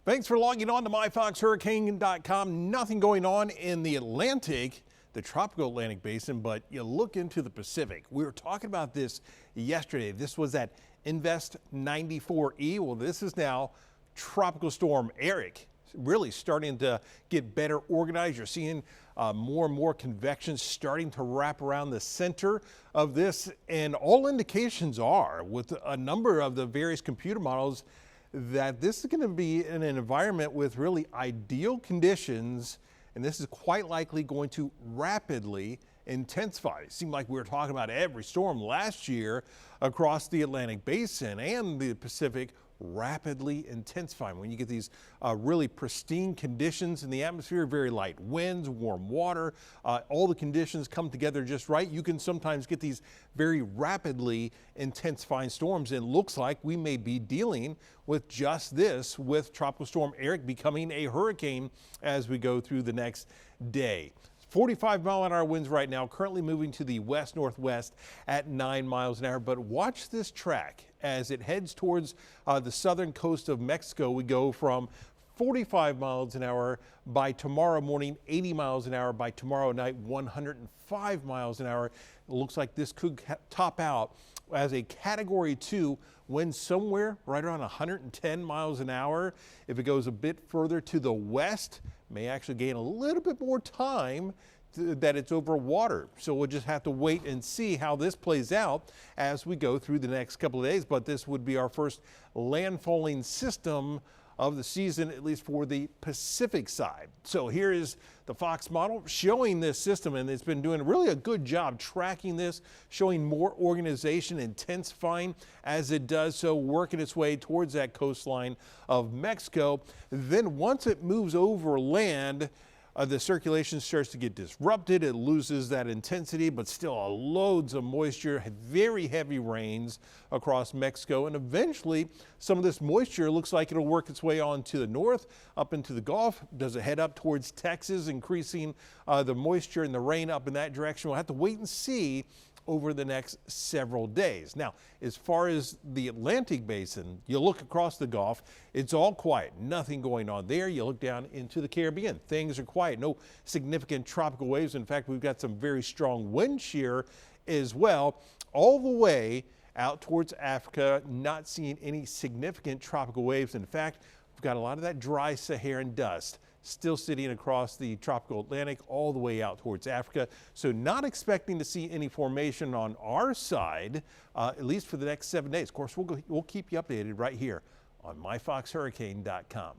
Thanks for logging on to myfoxhurricane.com. Nothing going on in the Atlantic, the tropical Atlantic basin, but you look into the Pacific. We were talking about this yesterday. This was that Invest 94E. Well, this is now Tropical Storm Eric. Really starting to get better organized. You're seeing more and more convection starting to wrap around the center of this, and all indications are, with a number of the various computer models, that this is going to be in an environment with really ideal conditions, and this is quite likely going to rapidly intensify. It seemed like we were talking about every storm last year across the Atlantic basin and the Pacific rapidly intensifying. When you get these really pristine conditions in the atmosphere, very light winds, warm water, all the conditions come together just right, you can sometimes get these very rapidly intensifying storms. And it looks like we may be dealing with just this, with Tropical Storm Eric becoming a hurricane as we go through the next day. 45-mile-an-hour winds right now, currently moving to the west-northwest at 9 miles an hour. But watch this track as it heads towards the southern coast of Mexico. We go from 45 miles an hour by tomorrow morning, 80 miles an hour by tomorrow night, 105 miles an hour. It looks like this could top out as a Category 2 wind somewhere right around 110 miles an hour. If it goes a bit further to the west, may actually gain a little bit more time that it's over water. So we'll just have to wait and see how this plays out as we go through the next couple of days. But this would be our first landfalling system of the season, at least for the Pacific side. So here is the Fox model showing this system, and it's been doing really a good job tracking this, showing more organization, intensifying as it does so, working its way towards that coastline of Mexico. Then once it moves over land, the circulation starts to get disrupted. It loses that intensity, but still loads of moisture, very heavy rains across Mexico. And eventually, some of this moisture looks like it'll work its way on to the north, up into the Gulf. Does it head up towards Texas, increasing the moisture and the rain up in that direction? We'll have to wait and see over the next several days. Now, as far as the Atlantic basin, you look across the Gulf, it's all quiet, nothing going on there. You look down into the Caribbean, things are quiet, no significant tropical waves. In fact, we've got some very strong wind shear as well, all the way out towards Africa, not seeing any significant tropical waves. In fact, we've got a lot of that dry Saharan dust still sitting across the tropical Atlantic all the way out towards Africa. So not expecting to see any formation on our side, at least for the next 7 days. Of course, we'll keep you updated right here on myfoxhurricane.com.